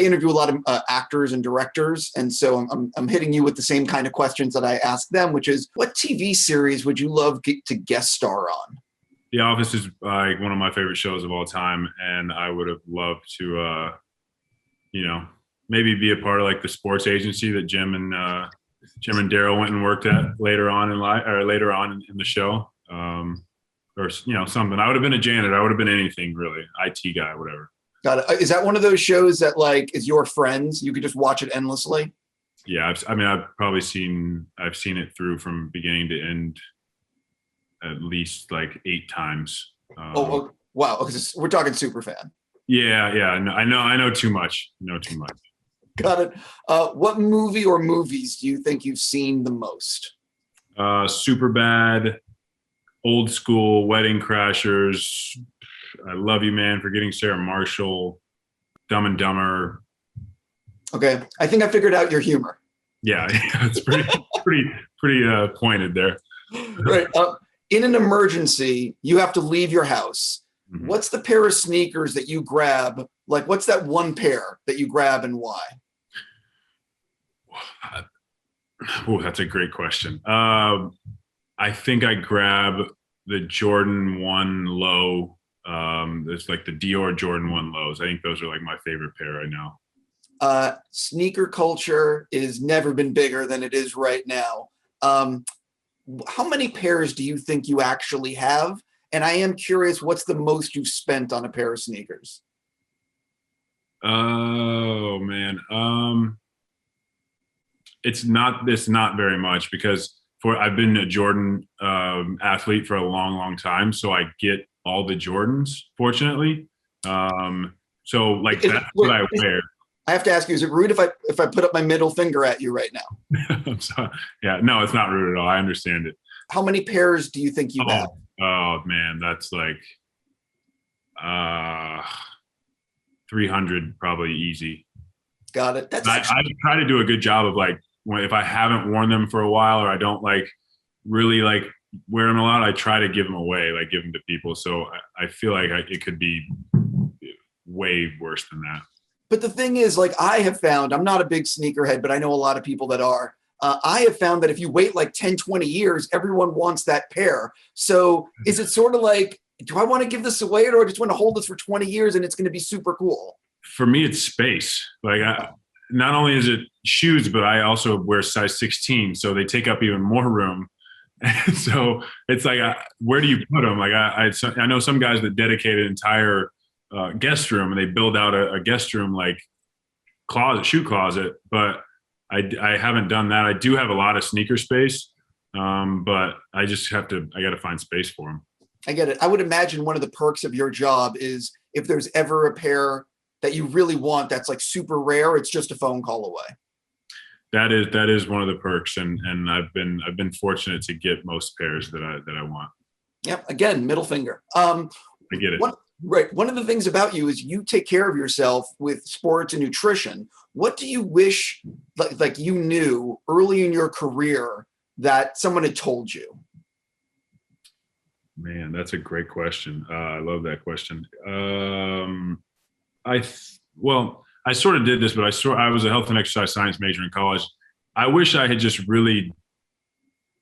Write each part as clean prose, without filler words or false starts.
interview a lot of actors and directors, and so I'm hitting you with the same kind of questions that I ask them, which is, what TV series would you love to guest star on? The Office is like one of my favorite shows of all time, and I would have loved to, maybe be a part of like the sports agency that Jim and Daryl went and worked at later on in the show, or something. I would have been a janitor. I would have been anything really, IT guy, whatever. Got it. Is that one of those shows that like is your Friends? You could just watch it endlessly. Yeah, I've seen it through from beginning to end at least like 8 times. Oh wow! Because we're talking super fan. Yeah. I know too much. Got it. What movie or movies do you think you've seen the most? Superbad, Old School, Wedding Crashers, I Love You Man, Forgetting Sarah Marshall, Dumb and Dumber. Okay, I think I figured out your humor. Yeah, it's pretty pointed there. Right. In an emergency, you have to leave your house. Mm-hmm. What's the pair of sneakers that you grab? Like, what's that one pair that you grab and why? Oh, that's a great question. I think I grab the Jordan 1 low. It's like the Dior Jordan 1 lows. I think those are like my favorite pair right now. Sneaker culture is never been bigger than it is right now. How many pairs do you think you actually have? And I am curious, what's the most you've spent on a pair of sneakers? Oh man. It's not very much because I've been a Jordan athlete for a long time, so I get all the Jordans, fortunately. So like that's what I wear. I have to ask you, is it rude if I put up my middle finger at you right now? I'm sorry. Yeah, no, it's not rude at all. I understand it. How many pairs do you think you have? Oh man, that's like 300 probably easy. Got it. I try to do a good job of like, if I haven't worn them for a while or I don't like really like wear them a lot, I try to give them away, like give them to people. So I feel like it could be way worse than that. But the thing is, like, I have found, I'm not a big sneakerhead, but I know a lot of people that are. I have found that if you wait like 10, 20 years, everyone wants that pair. So is it sort of like, do I want to give this away or do I just want to hold this for 20 years and it's going to be super cool? For me, it's space. Like, not only is it shoes, but I also wear size 16. So they take up even more room. And so it's like, where do you put them? Like I know some guys that dedicate an entire guest room and they build out a guest room, like shoe closet, but I haven't done that. I do have a lot of sneaker space, but I got to find space for them. I get it. I would imagine one of the perks of your job is if there's ever a pair that you really want that's like super rare, it's just a phone call away. That is one of the perks, and I've been fortunate to get most pairs that I want. Yep. Again, middle finger. I get it. One of the things about you is you take care of yourself with sports and nutrition. What do you wish like you knew early in your career that someone had told you? Man, that's a great question. I love that question. I sort of did this, but I was a health and exercise science major in college. I wish I had just really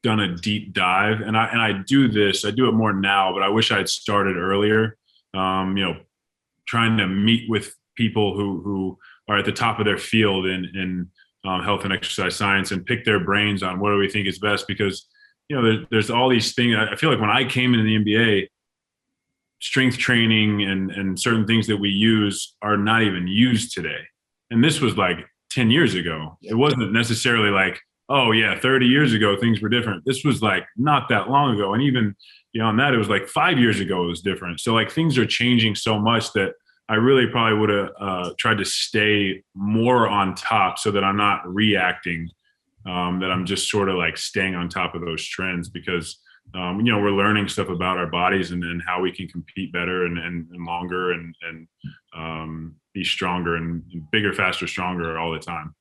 done a deep dive, and I do it more now, but I wish I had started earlier. Trying to meet with people who are at the top of their field in health and exercise science and pick their brains on what do we think is best, because there's all these things. I feel like when I came into the NBA, strength training and certain things that we use are not even used today. And this was like 10 years ago. It wasn't necessarily like, oh yeah, 30 years ago, things were different. This was like not that long ago. And even beyond that, it was like 5 years ago, it was different. So like things are changing so much that I really probably would have tried to stay more on top so that I'm not reacting, that I'm just sort of like staying on top of those trends, because we're learning stuff about our bodies and how we can compete better and longer and be stronger and bigger, faster, stronger all the time.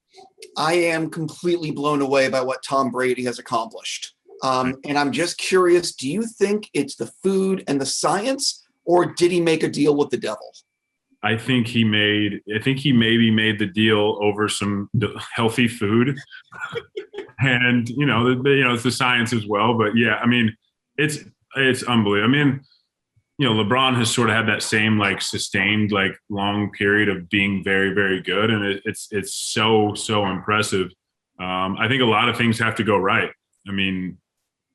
I am completely blown away by what Tom Brady has accomplished. And I'm just curious, do you think it's the food and the science, or did he make a deal with the devil? I think he maybe made the deal over some healthy food, and it's the science as well. But yeah, I mean, it's it's unbelievable. I mean, LeBron has sort of had that same like sustained like long period of being very, very good, and it's so impressive. I think a lot of things have to go right. I mean,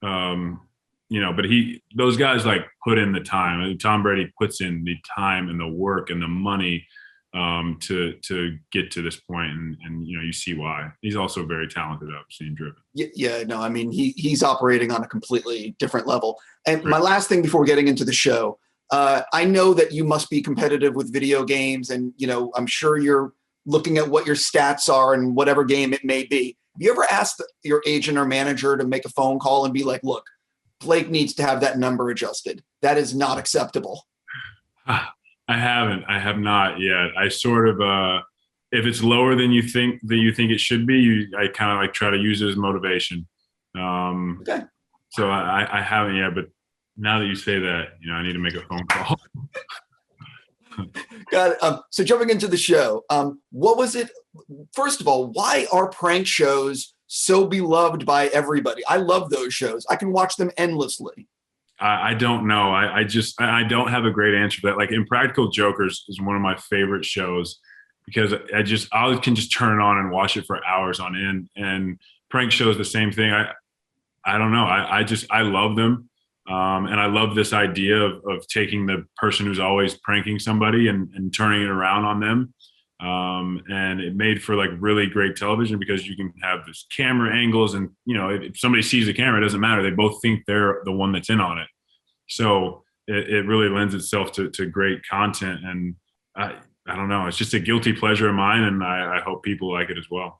um, but those guys like put in the time. I mean, Tom Brady puts in the time and the work and the money to get to this point, and you see why. He's also very talented, obviously, and driven. Yeah, no, I mean he's operating on a completely different level. And Right. my last thing before getting into the show, I know that you must be competitive with video games, and I'm sure you're looking at what your stats are and whatever game it may be. Have you ever asked your agent or manager to make a phone call and be like, "Look, Blake needs to have that number adjusted. That is not acceptable." I haven't. I have not yet. I sort of if it's lower than you think it should be, I kind of like try to use it as motivation. Okay. So I haven't yet, but now that you say that, I need to make a phone call. Got it. So jumping into the show, what was it? First of all, why are prank shows so beloved by everybody? I love those shows. I can watch them endlessly. I don't know. I don't have a great answer for that. Like Impractical Jokers is one of my favorite shows because I can just turn it on and watch it for hours on end. And prank shows the same thing. I don't know. I love them. And I love this idea of taking the person who's always pranking somebody and turning it around on them. And it made for like really great television because you can have this camera angles and, if somebody sees the camera, it doesn't matter. They both think they're the one that's in on it. So it really lends itself to great content. And I don't know, it's just a guilty pleasure of mine. And I hope people like it as well.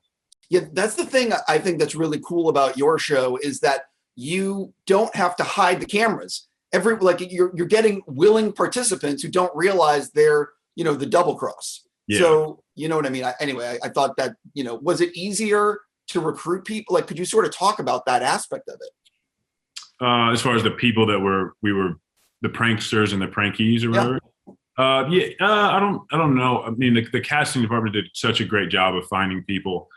Yeah, that's the thing I think that's really cool about your show is that you don't have to hide the cameras. You're getting willing participants who don't realize they're, the double cross. Yeah. So, you know what I mean? I thought that, was it easier to recruit people? Like, could you sort of talk about that aspect of it? As far as the people that we were the pranksters and the prankies or whatever. I don't know. I mean, the casting department did such a great job of finding people.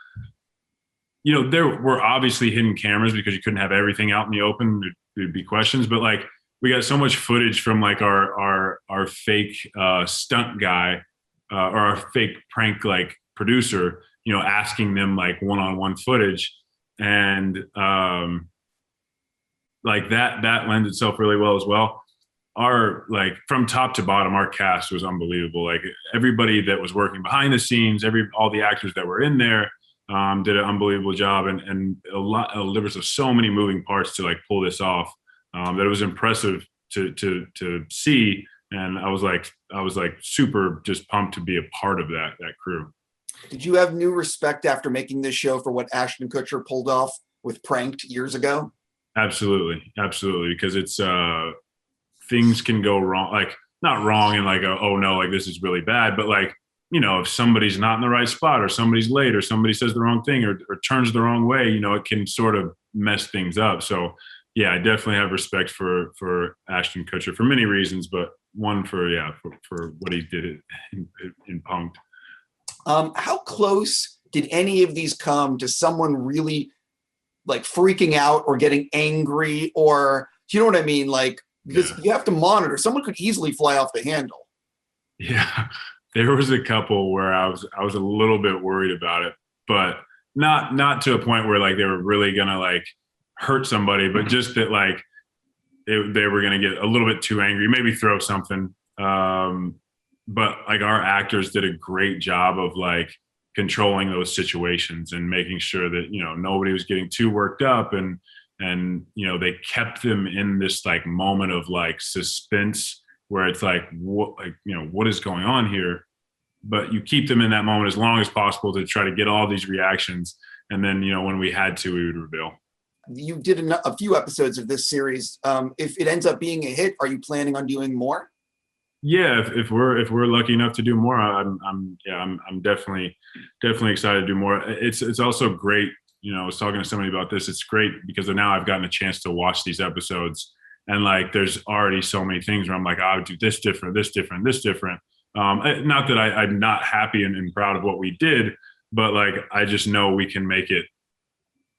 There were obviously hidden cameras because you couldn't have everything out in the open. There'd be questions, but like we got so much footage from like our fake stunt guy or our fake prank like producer, asking them like one-on-one footage, and like that lends itself really well as well. Our like from top to bottom, our cast was unbelievable. Like everybody that was working behind the scenes, all the actors that were in there did an unbelievable job, and there was so many moving parts to like pull this off that it was impressive to see. And I was like super just pumped to be a part of that crew. Did you have new respect after making this show for what Ashton Kutcher pulled off with Pranked years ago? Absolutely, because it's things can go wrong, like not wrong and like oh no, like this is really bad, but like if somebody's not in the right spot or somebody's late or somebody says the wrong thing or turns the wrong way, it can sort of mess things up. So yeah, I definitely have respect for Ashton Kutcher for many reasons, but one for what he did in Punk'd. How close did any of these come to someone really like freaking out or getting angry, or do you know what I mean? Like, because you have to monitor. Someone could easily fly off the handle. Yeah, there was a couple where I was a little bit worried about it, but not to a point where like they were really gonna like hurt somebody, but just that like they were gonna get a little bit too angry, maybe throw something. But like our actors did a great job of like controlling those situations and making sure that nobody was getting too worked up, and they kept them in this like moment of like suspense where it's like what is going on here, but you keep them in that moment as long as possible to try to get all these reactions, and then when we had to, we would reveal. You did a few episodes of this series. If it ends up being a hit, are you planning on doing more? Yeah, if we're lucky enough to do more, I'm definitely excited to do more. It's also great. I was talking to somebody about this. It's great because now I've gotten a chance to watch these episodes, and like there's already so many things where I'm like, I would do this different, this different, this different. Not that I'm not happy and proud of what we did, but like I just know we can make it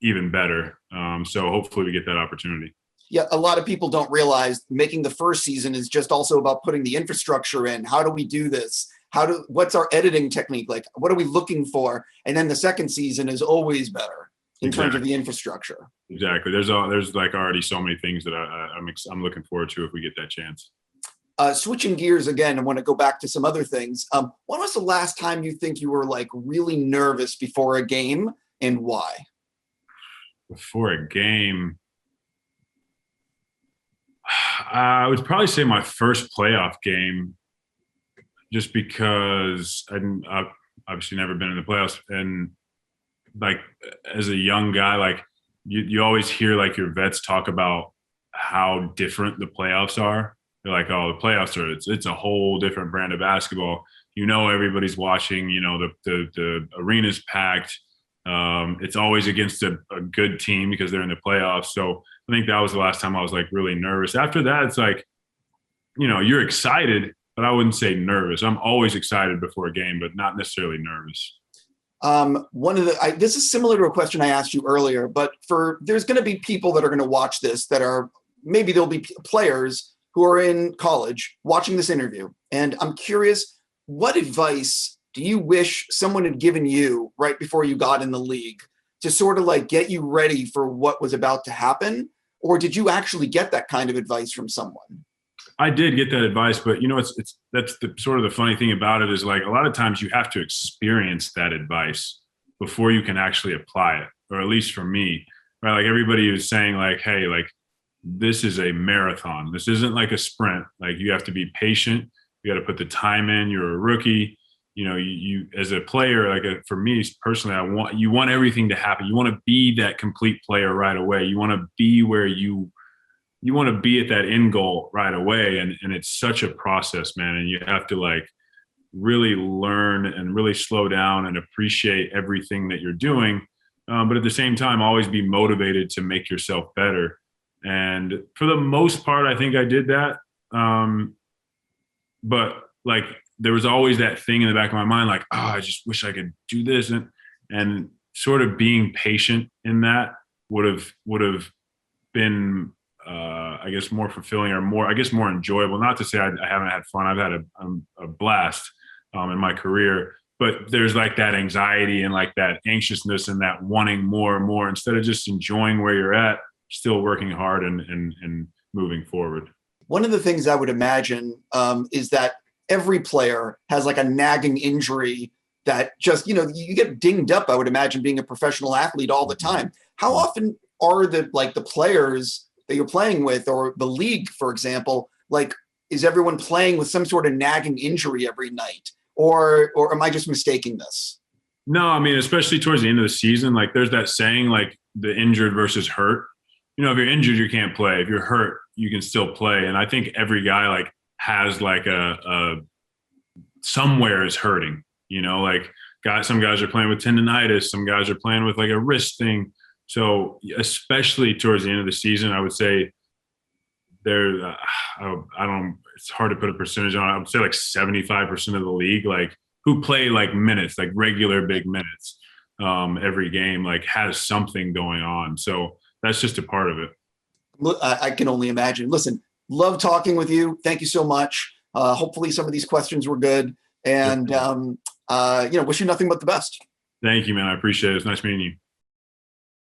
even better. So hopefully we get that opportunity. Yeah, a lot of people don't realize making the first season is just also about putting the infrastructure in. How do we do this? What's our editing technique? Like, what are we looking for? And then the second season is always better in terms of the infrastructure. Exactly. There's like already so many things that I'm looking forward to if we get that chance. Switching gears again, I want to go back to some other things. When was the last time you think you were like really nervous before a game, and why? Before a game, I would probably say my first playoff game, just because I've obviously never been in the playoffs, and like as a young guy, like you always hear like your vets talk about how different the playoffs are. They're like, oh, the playoffs are it's a whole different brand of basketball. You know, everybody's watching. You know, the arena's packed. It's always against a good team because they're in the playoffs. So I think that was the last time I was like really nervous. After that, it's like, you know, you're excited, but I wouldn't say nervous. I'm always excited before a game, but not necessarily nervous. This is similar to a question I asked you earlier, but there's going to be people that are going to watch this that are, maybe there'll be players who are in college watching this interview. And I'm curious, what advice do you wish someone had given you right before you got in the league to sort of like get you ready for what was about to happen? Or did you actually get that kind of advice from someone? I did get that advice, but you know, that's the sort of the funny thing about it is like a lot of times you have to experience that advice before you can actually apply it, or at least for me, right? Like everybody was saying like, hey, like this is a marathon. This isn't like a sprint. Like you have to be patient. You got to put the time in. You're a rookie. You know, you as a player, like for me personally, you want everything to happen. You want to be that complete player right away. You want to be where you want to be at that end goal right away. And it's such a process, man. And you have to like really learn and really slow down and appreciate everything that you're doing. But at the same time, always be motivated to make yourself better. And for the most part, I think I did that. But like, there was always that thing in the back of my mind, like, oh, I just wish I could do this. And sort of being patient in that would have been, I guess, more fulfilling or more enjoyable. Not to say I haven't had fun. I've had a blast in my career, but there's like that anxiety and like that anxiousness and that wanting more and more instead of just enjoying where you're at, still working hard and moving forward. One of the things I would imagine is that every player has like a nagging injury that just, you know, you get dinged up, I would imagine, being a professional athlete all the time. How often are the players that you're playing with, or the league, for example, like, is everyone playing with some sort of nagging injury every night? Or am I just mistaking this? No, I mean, especially towards the end of the season, like there's that saying, like the injured versus hurt. You know, if you're injured, you can't play. If you're hurt, you can still play. And I think every guy like has like a somewhere is hurting, you know, like some guys are playing with tendonitis, some guys are playing with like a wrist thing. So especially towards the end of the season, I would say it's hard to put a percentage on it. I would say like 75% of the league, like who play like minutes, like regular big minutes every game, like has something going on. So that's just a part of it. I can only imagine. Listen, love talking with you. Thank you so much. Hopefully some of these questions were good, and wish you nothing but the best. Thank you, man. I appreciate it. It's nice meeting you.